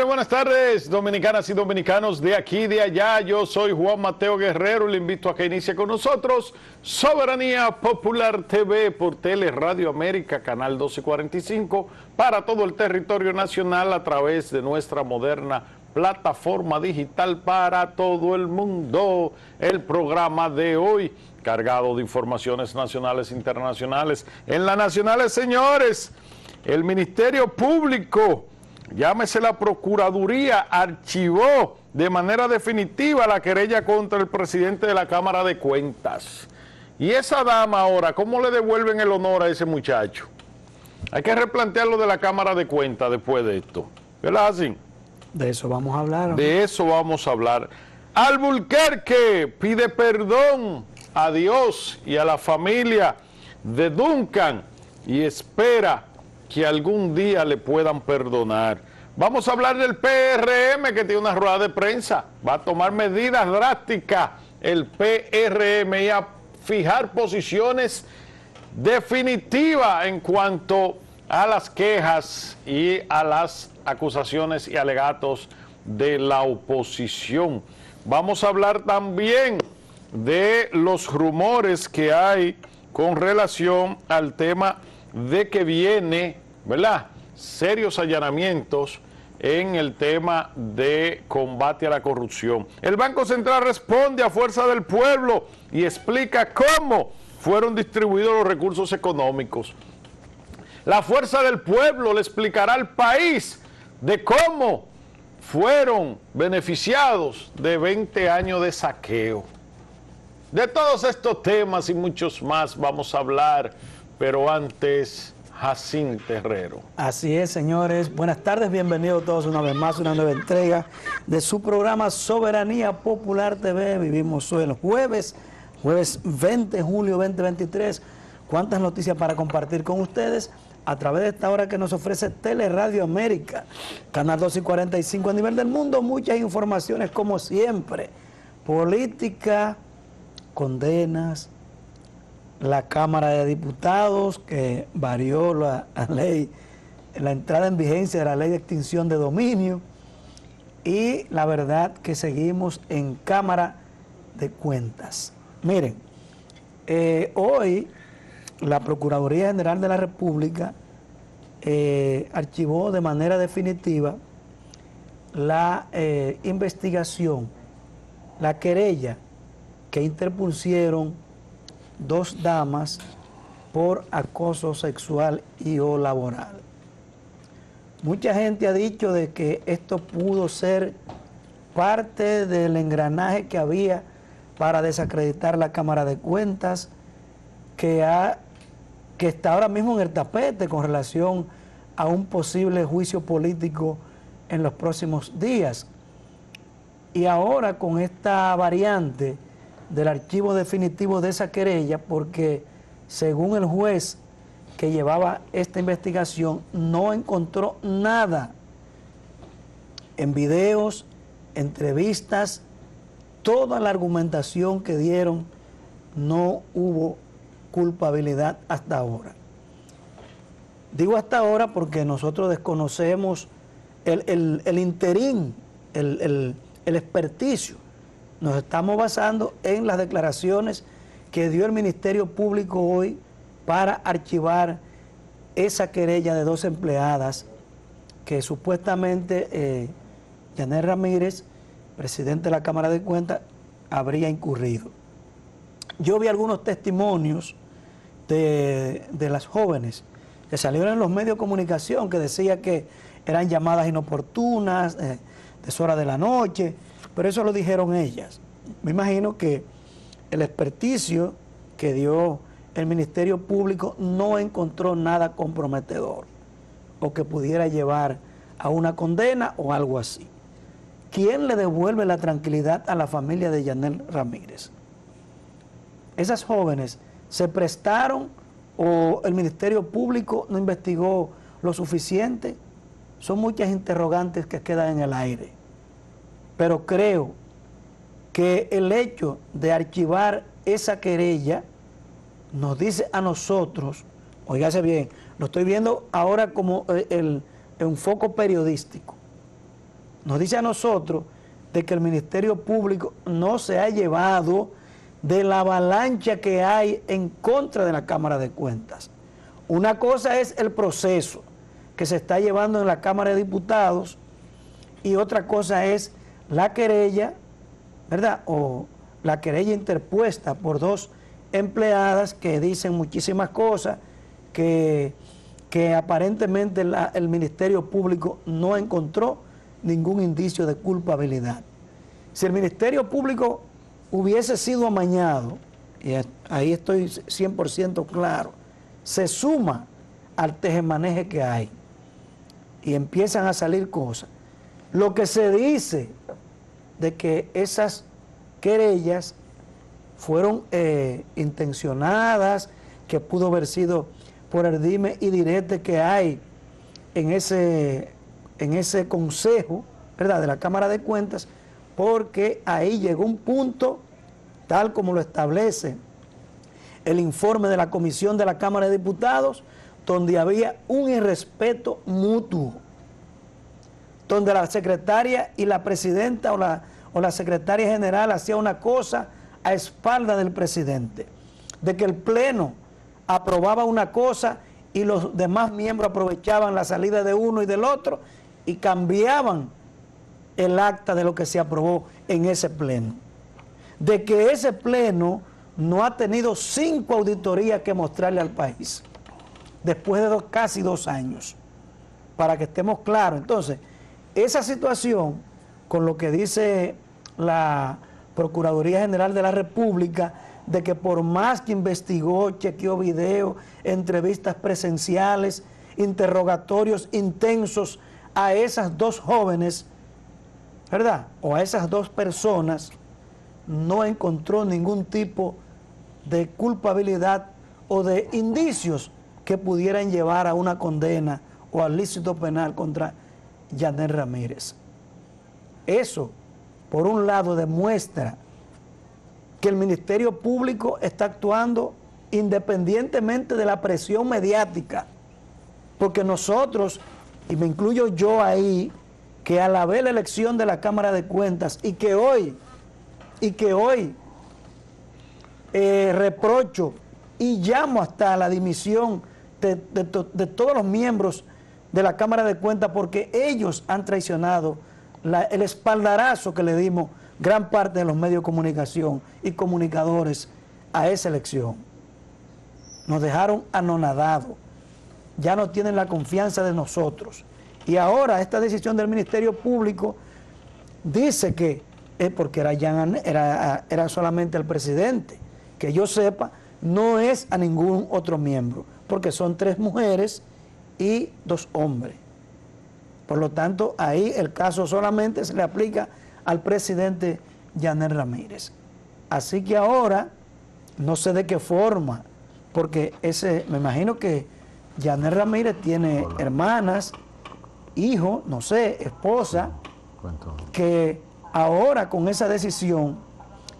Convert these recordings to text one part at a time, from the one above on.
buenas tardes, dominicanas y dominicanos de aquí y de allá. Yo soy Juan Mateo Guerrero y le invito a que inicie con nosotros Soberanía Popular TV por Teleradio América, canal 1245, para todo el territorio nacional a través de nuestra moderna plataforma digital para todo el mundo. El programa de hoy, cargado de informaciones nacionales e internacionales. En las nacionales, señores, el Ministerio Público, llámese la Procuraduría, archivó de manera definitiva la querella contra el presidente de la Cámara de Cuentas. Y esa dama ahora, ¿cómo le devuelven el honor a ese muchacho? Hay que replantearlo de la Cámara de Cuentas después de esto. ¿Verdad así? De eso vamos a hablar, ¿no? De eso vamos a hablar. Alburquerque pide perdón a Dios y a la familia de Duncan y espera que algún día le puedan perdonar. Vamos a hablar del PRM, que tiene una rueda de prensa. Va a tomar medidas drásticas el PRM y a fijar posiciones definitivas en cuanto a las quejas y a las acusaciones y alegatos de la oposición. Vamos a hablar también de los rumores que hay con relación al tema de que viene, ¿verdad?, serios allanamientos en el tema de combate a la corrupción. El Banco Central responde a Fuerza del Pueblo y explica cómo fueron distribuidos los recursos económicos. La Fuerza del Pueblo le explicará al país de cómo fueron beneficiados de 20 años de saqueo. De todos estos temas y muchos más vamos a hablar, pero antes, Jacinto Herrero. Así es, señores. Buenas tardes, bienvenidos todos una vez más a una nueva entrega de su programa Soberanía Popular TV. Vivimos hoy el jueves 20 de julio 2023. ¿Cuántas noticias para compartir con ustedes a través de esta hora que nos ofrece Teleradio América, canal 1245 a nivel del mundo? Muchas informaciones como siempre. Política, condenas, la Cámara de Diputados que varió la ley, la entrada en vigencia de la ley de extinción de dominio, y la verdad que seguimos en Cámara de Cuentas. Miren, hoy la Procuraduría General de la República archivó de manera definitiva la investigación, la querella que interpusieron dos damas por acoso sexual y o laboral. Mucha gente ha dicho de que esto pudo ser parte del engranaje que había para desacreditar la Cámara de Cuentas, que está ahora mismo en el tapete con relación a un posible juicio político en los próximos días. Y ahora con esta variante del archivo definitivo de esa querella, porque según el juez que llevaba esta investigación, no encontró nada en videos, entrevistas, toda la argumentación que dieron, no hubo culpabilidad hasta ahora. Digo hasta ahora porque nosotros desconocemos el interín, el experticio. Nos estamos basando en las declaraciones que dio el Ministerio Público hoy para archivar esa querella de dos empleadas que supuestamente Yanel Ramírez, presidente de la Cámara de Cuentas, habría incurrido. Yo vi algunos testimonios de las jóvenes que salieron en los medios de comunicación que decía que eran llamadas inoportunas, deshora de la noche, pero eso lo dijeron ellas. Me imagino que el experticio que dio el Ministerio Público no encontró nada comprometedor o que pudiera llevar a una condena o algo así. ¿Quién le devuelve la tranquilidad a la familia de Yanel Ramírez? ¿Esas jóvenes se prestaron o el Ministerio Público no investigó lo suficiente? Son muchas interrogantes que quedan en el aire. Pero creo que el hecho de archivar esa querella nos dice a nosotros, oígase bien, lo estoy viendo ahora como un foco periodístico, nos dice a nosotros de que el Ministerio Público no se ha llevado de la avalancha que hay en contra de la Cámara de Cuentas. Una cosa es el proceso que se está llevando en la Cámara de Diputados y otra cosa es la querella, ¿verdad? O la querella interpuesta por dos empleadas que dicen muchísimas cosas que aparentemente el Ministerio Público no encontró ningún indicio de culpabilidad. Si el Ministerio Público hubiese sido amañado, y ahí estoy 100% claro, se suma al tejemaneje que hay y empiezan a salir cosas. Lo que se dice de que esas querellas fueron intencionadas, que pudo haber sido por el dime y direte que hay en ese consejo, ¿verdad?, de la Cámara de Cuentas, porque ahí llegó un punto, tal como lo establece el informe de la Comisión de la Cámara de Diputados, donde había un irrespeto mutuo, donde la secretaria y la presidenta o la secretaria general hacía una cosa a espalda del presidente, de que el Pleno aprobaba una cosa y los demás miembros aprovechaban la salida de uno y del otro y cambiaban el acta de lo que se aprobó en ese Pleno. De que ese Pleno no ha tenido 5 auditorías que mostrarle al país, después de casi 2 años, para que estemos claros. Entonces, esa situación, con lo que dice la Procuraduría General de la República, de que por más que investigó, chequeó videos, entrevistas presenciales, interrogatorios intensos a esas 2 jóvenes, ¿verdad?, o a esas 2 personas, no encontró ningún tipo de culpabilidad o de indicios que pudieran llevar a una condena o al ilícito penal contra Yanel Ramírez. Eso, por un lado, demuestra que el Ministerio Público está actuando independientemente de la presión mediática, porque nosotros, y me incluyo yo ahí, que alabé la elección de la Cámara de Cuentas y que hoy reprocho y llamo hasta la dimisión de todos los miembros de la Cámara de Cuentas, porque ellos han traicionado el espaldarazo que le dimos gran parte de los medios de comunicación y comunicadores a esa elección. Nos dejaron anonadados, ya no tienen la confianza de nosotros. Y ahora esta decisión del Ministerio Público dice que es porque era solamente el presidente, que yo sepa, no es a ningún otro miembro, porque son 3 mujeres y 2 hombres. Por lo tanto, ahí el caso solamente se le aplica al presidente Yanel Ramírez. Así que ahora, no sé de qué forma, porque me imagino que Yanel Ramírez tiene hermanas, hijos, no sé, esposa, que ahora con esa decisión,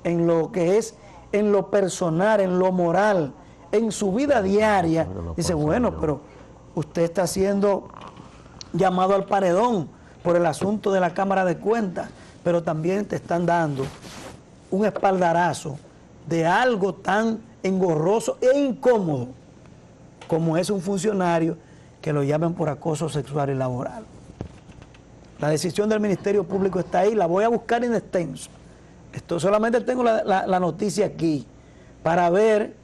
en lo que es, en lo personal, en lo moral, en su vida diaria, dice, bueno, pero usted está siendo llamado al paredón por el asunto de la Cámara de Cuentas, pero también te están dando un espaldarazo de algo tan engorroso e incómodo como es un funcionario que lo llaman por acoso sexual y laboral. La decisión del Ministerio Público está ahí, la voy a buscar en extenso. Solamente tengo la noticia aquí para ver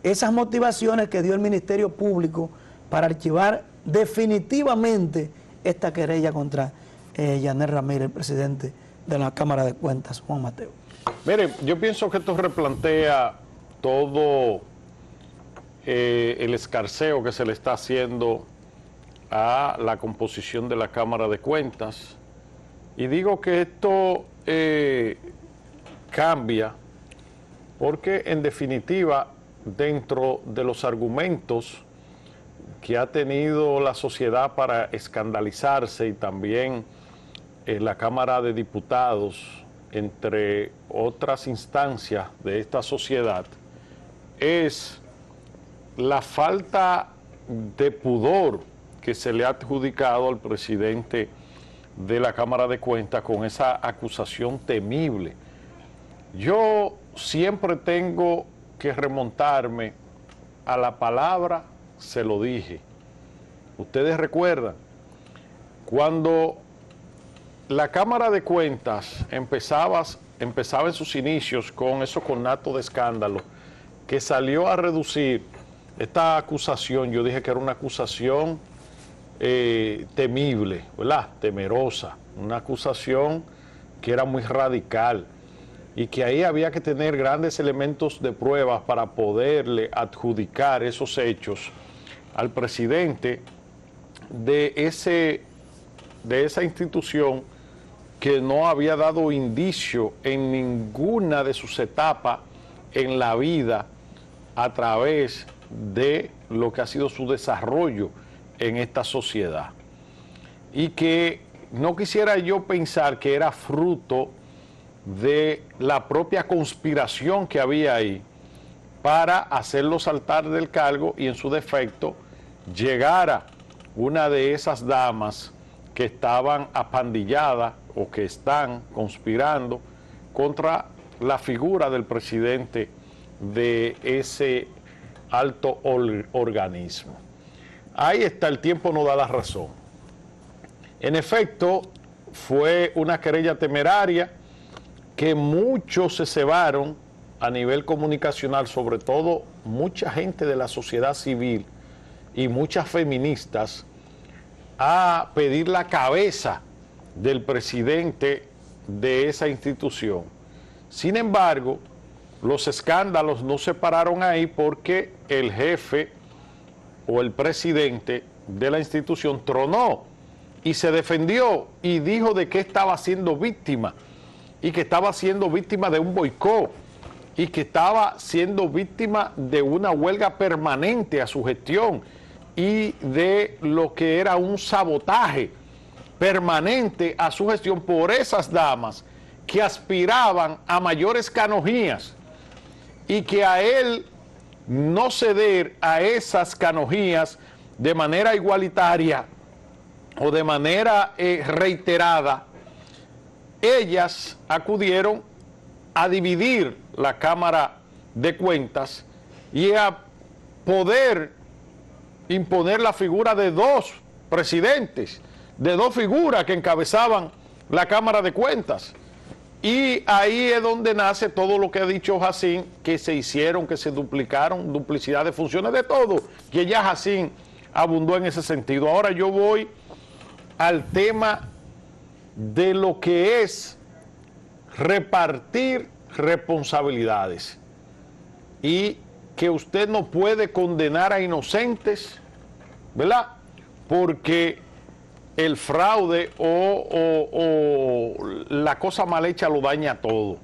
esas motivaciones que dio el Ministerio Público para archivar definitivamente esta querella contra Yanel Ramírez, el presidente de la Cámara de Cuentas, Juan Mateo. Mire, yo pienso que esto replantea todo el escarceo que se le está haciendo a la composición de la Cámara de Cuentas, y digo que esto cambia porque en definitiva, dentro de los argumentos que ha tenido la sociedad para escandalizarse, y también la Cámara de Diputados, entre otras instancias de esta sociedad, es la falta de pudor que se le ha adjudicado al presidente de la Cámara de Cuentas con esa acusación temible. Yo siempre tengo que remontarme a la palabra, se lo dije. Ustedes recuerdan, cuando la Cámara de Cuentas empezaba en sus inicios con esos conatos de escándalo, que salió a reducir esta acusación, yo dije que era una acusación temible, ¿verdad? Temerosa, una acusación que era muy radical y que ahí había que tener grandes elementos de pruebas para poderle adjudicar esos hechos al presidente de esa institución que no había dado indicio en ninguna de sus etapas en la vida a través de lo que ha sido su desarrollo en esta sociedad. Y que no quisiera yo pensar que era fruto de la propia conspiración que había ahí para hacerlo saltar del cargo y en su defecto llegara una de esas damas que estaban apandilladas o que están conspirando contra la figura del presidente de ese alto organismo. Ahí está, el tiempo no da la razón. En efecto, fue una querella temeraria que muchos se cebaron a nivel comunicacional, sobre todo mucha gente de la sociedad civil y muchas feministas, a pedir la cabeza del presidente de esa institución. Sin embargo, los escándalos no se pararon ahí porque el jefe o el presidente de la institución tronó y se defendió y dijo de que estaba siendo víctima y que estaba siendo víctima de un boicot y que estaba siendo víctima de una huelga permanente a su gestión y de lo que era un sabotaje permanente a su gestión por esas damas que aspiraban a mayores canojías y que a él no ceder a esas canojías de manera igualitaria o de manera reiterada, ellas acudieron a dividir la Cámara de Cuentas y a poder imponer la figura de dos presidentes, de dos figuras que encabezaban la Cámara de Cuentas. Y ahí es donde nace todo lo que ha dicho Jacín, que se hicieron, que se duplicaron, duplicidad de funciones, de todo, que ya Jacín abundó en ese sentido. Ahora yo voy al tema de lo que es repartir responsabilidades y que usted no puede condenar a inocentes, ¿verdad? Porque el fraude o la cosa mal hecha lo daña todo.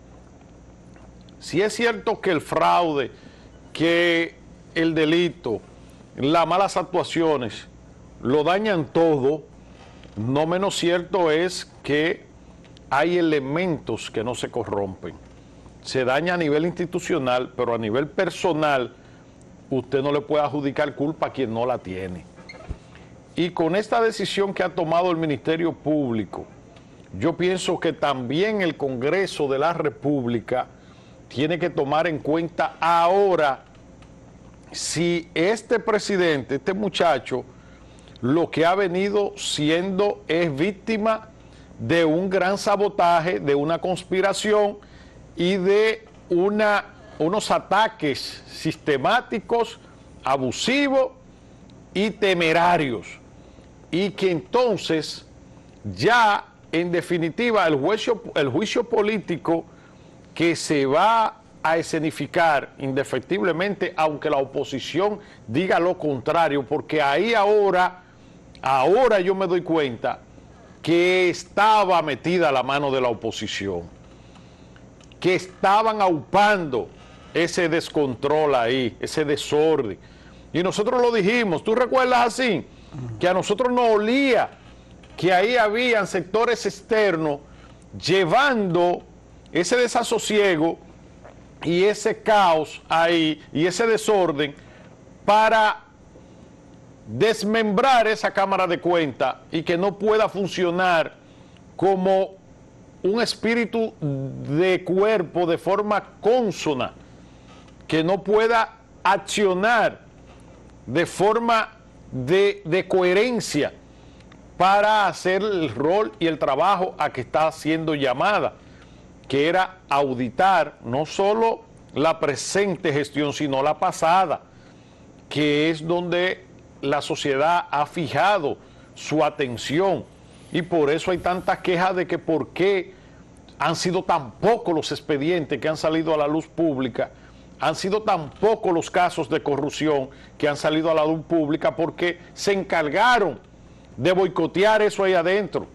Si es cierto que el fraude, que el delito, las malas actuaciones lo dañan todo, no menos cierto es que hay elementos que no se corrompen. Se daña a nivel institucional, pero a nivel personal usted no le puede adjudicar culpa a quien no la tiene. Y con esta decisión que ha tomado el Ministerio Público, yo pienso que también el Congreso de la República tiene que tomar en cuenta ahora si este presidente, este muchacho, lo que ha venido siendo es víctima de un gran sabotaje, de una conspiración y de unos ataques sistemáticos, abusivos y temerarios. Y que entonces ya en definitiva el juicio político que se va a escenificar indefectiblemente, aunque la oposición diga lo contrario, porque ahí ahora yo me doy cuenta que estaba metida la mano de la oposición, que estaban aupando ese descontrol ahí, ese desorden. Y nosotros lo dijimos, ¿tú recuerdas así? Que a nosotros nos olía que ahí habían sectores externos llevando ese desasosiego y ese caos ahí y ese desorden para desmembrar esa Cámara de Cuentas y que no pueda funcionar como un espíritu de cuerpo de forma consona, que no pueda accionar de forma de coherencia para hacer el rol y el trabajo a que está siendo llamada, que era auditar no solo la presente gestión, sino la pasada, que es donde la sociedad ha fijado su atención. Y por eso hay tantas quejas de que por qué han sido tan pocos los expedientes que han salido a la luz pública, han sido tan pocos los casos de corrupción que han salido a la luz pública, porque se encargaron de boicotear eso ahí adentro,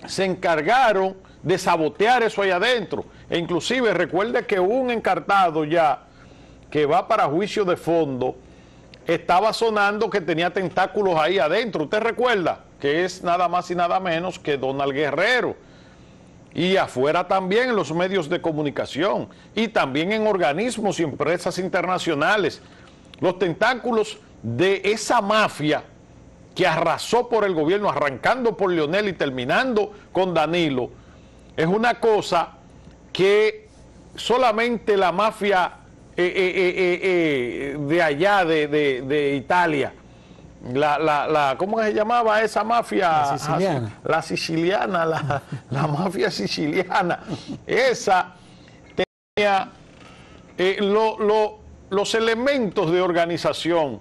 se encargaron de sabotear eso ahí adentro. E inclusive recuerde que un encartado ya que va para juicio de fondo estaba sonando que tenía tentáculos ahí adentro. ¿Usted recuerda? Que es nada más y nada menos que Donald Guerrero. Y afuera también en los medios de comunicación y también en organismos y empresas internacionales. Los tentáculos de esa mafia que arrasó por el gobierno, arrancando por Leonel y terminando con Danilo, es una cosa que solamente la mafia de allá, de Italia, ¿cómo se llamaba esa mafia? La siciliana. La siciliana, la mafia siciliana. Esa tenía los elementos de organización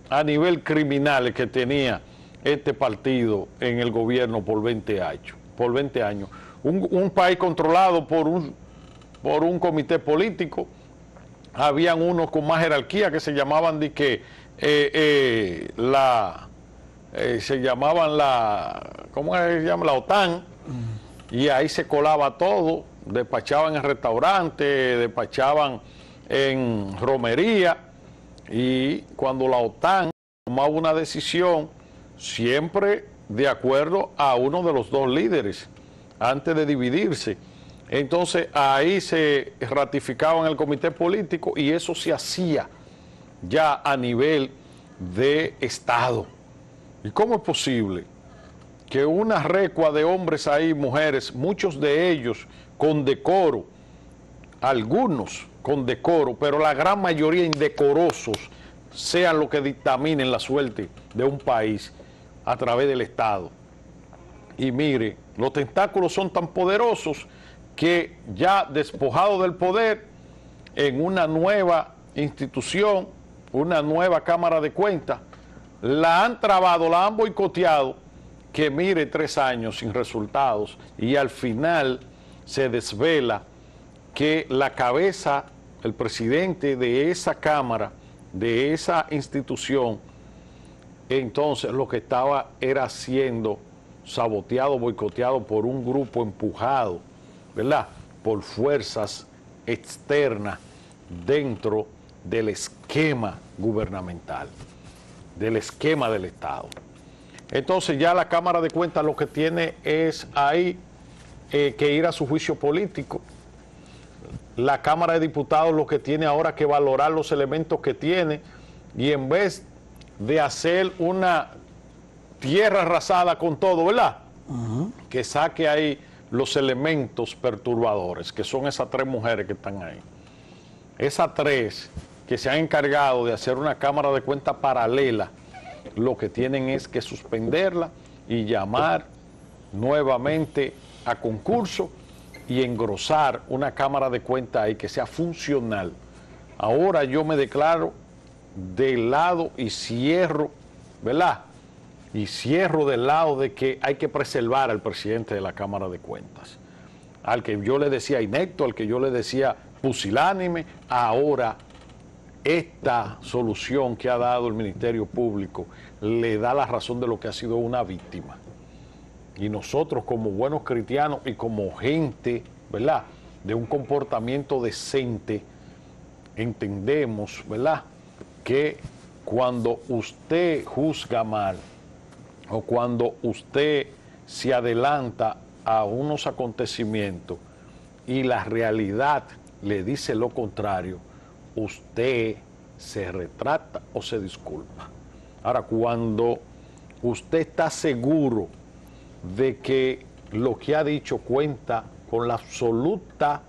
a nivel criminal que tenía este partido en el gobierno por 20 años. Por 20 años. Un país controlado por un comité político. Habían unos con más jerarquía que se llamaban ¿cómo se llama? La OTAN, y ahí se colaba todo, despachaban en restaurantes, despachaban en romería, y cuando la OTAN tomaba una decisión, siempre de acuerdo a uno de los dos líderes, antes de dividirse, entonces ahí se ratificaba en el comité político y eso se hacía ya a nivel de Estado. ¿Y cómo es posible que una recua de hombres ahí, mujeres, muchos de ellos con decoro, algunos con decoro, pero la gran mayoría indecorosos, sean los que dictaminen la suerte de un país a través del Estado? Y mire, los tentáculos son tan poderosos que ya despojados del poder, en una nueva institución, una nueva Cámara de Cuentas, la han trabado, la han boicoteado, que mire, 3 años sin resultados, y al final se desvela que la cabeza, el presidente de esa Cámara, de esa institución, entonces lo que estaba era siendo saboteado, boicoteado por un grupo empujado, ¿verdad?, por fuerzas externas dentro del esquema gubernamental, del esquema del Estado. Entonces ya la Cámara de Cuentas lo que tiene es ahí que ir a su juicio político. La Cámara de Diputados lo que tiene ahora que valorar los elementos que tiene, y en vez de hacer una tierra arrasada con todo, ¿verdad?, que saque ahí los elementos perturbadores, que son esas 3 mujeres que están ahí. Esas 3 que se han encargado de hacer una Cámara de Cuentas paralela, lo que tienen es que suspenderla y llamar nuevamente a concurso y engrosar una Cámara de Cuentas ahí que sea funcional. Ahora yo me declaro del lado y cierro, ¿verdad?, y cierro del lado de que hay que preservar al presidente de la Cámara de Cuentas, al que yo le decía inepto, al que yo le decía pusilánime. Ahora esta solución que ha dado el Ministerio Público le da la razón de lo que ha sido una víctima, y nosotros como buenos cristianos y como gente, ¿verdad?, de un comportamiento decente, entendemos, ¿verdad?, que cuando usted juzga mal, o cuando usted se adelanta a unos acontecimientos y la realidad le dice lo contrario, usted se retracta o se disculpa. Ahora, cuando usted está seguro de que lo que ha dicho cuenta con la absoluta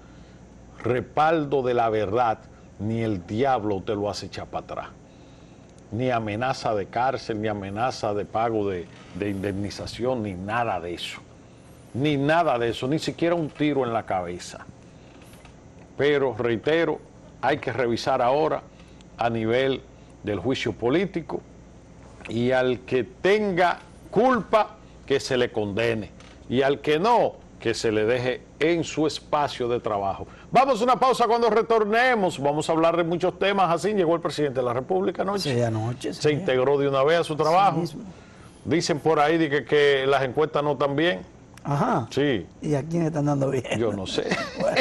respaldo de la verdad, ni el diablo te lo hace echar para atrás. Ni amenaza de cárcel, ni amenaza de pago de indemnización, ni nada de eso. Ni nada de eso, ni siquiera un tiro en la cabeza. Pero, reitero, hay que revisar ahora a nivel del juicio político y al que tenga culpa, que se le condene. Y al que no, que se le deje en su espacio de trabajo. Vamos a una pausa. Cuando retornemos vamos a hablar de muchos temas. Así llegó el presidente de la República anoche. Sí, anoche. Se integró de una vez a su trabajo. Sí, dicen por ahí que las encuestas no están bien. Ajá. Sí. ¿Y a quién están dando bien? Yo no sé. Bueno,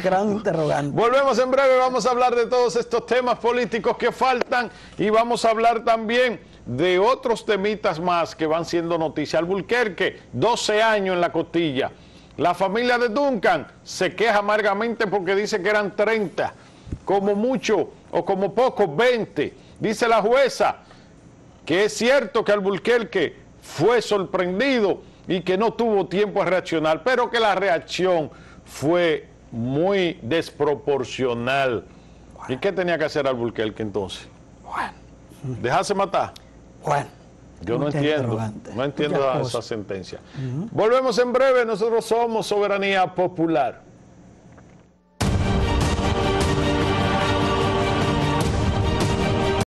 gran interrogante. Volvemos en breve, vamos a hablar de todos estos temas políticos que faltan y vamos a hablar también de otros temitas más que van siendo noticia. Alburquerque, 12 años en la costilla. La familia de Duncan se queja amargamente porque dice que eran 30, como mucho o como poco 20. Dice la jueza que es cierto que Alburquerque fue sorprendido y que no tuvo tiempo a reaccionar, pero que la reacción fue muy desproporcional. Bueno. ¿Y qué tenía que hacer Alburquerque entonces? Bueno. ¿Dejarse matar? Bueno. Yo no entiendo esa sentencia. Volvemos en breve, nosotros somos Soberanía Popular.